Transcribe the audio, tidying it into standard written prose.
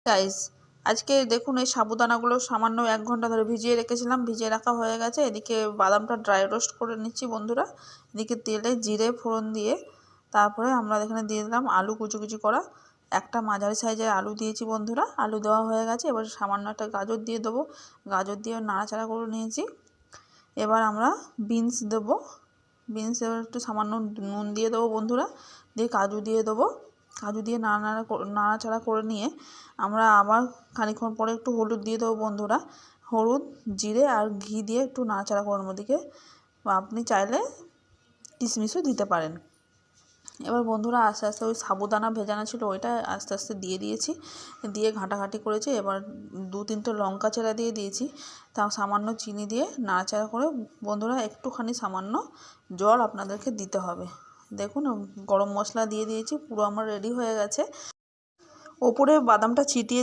Guys, আজকে দেখুন এই সাবুদানাগুলো সামান্য 1 ঘন্টা ধরে ভিজিয়ে রেখেছিলাম। ভিজিয়ে রাখা হয়ে গেছে। এদিকে বাদামটা ড্রাই রোস্ট করে নিচ্ছি বন্ধুরা। এদিকে তেলে জিরে ফোড়ন দিয়ে তারপরে আমরা এখানে দিয়ে দিলাম আলু কুচি কুচি করা। একটা মাঝারি সাইজের আলু দিয়েছি বন্ধুরা। আলু দেওয়া হয়ে গেছে। এবার সামান্য একটা গাজর দিয়ে দেবো। গাজর দিয়ে নাড়াচাড়া করে নিয়েছি। এবার আমরা বিনস দেবো। বিনস এবার একটু সামান্য নুন দিয়ে দেবো বন্ধুরা। দিয়ে কাজু দিয়ে দেবো। কাজু দিয়ে নাড়াচাড়া করে নিয়ে আমরা আবার খানিকক্ষণ পরে একটু হলুদ দিয়ে দেবো বন্ধুরা। হলুদ, জিরে আর ঘি দিয়ে একটু নাড়াচাড়া করে ওদিকে আপনি চাইলে কিশমিশও দিতে পারেন। এবার বন্ধুরা আস্তে আস্তে ওই সাবুদানা ভেজানো ছিল ওইটা আস্তে আস্তে দিয়ে দিয়েছি। দিয়ে ঘাঁটাঘাঁটি করেছি। এবার 2-3টে লঙ্কা চেরা দিয়ে দিয়েছি। তাও সামান্য চিনি দিয়ে নাড়াচাড়া করে বন্ধুরা একটুখানি সামান্য জল আপনাদেরকে দিতে হবে। দেখুন গরম মশলা দিয়ে দিয়েছি। পুরো আমার রেডি হয়ে গেছে। ওপরে বাদামটা ছিটিয়ে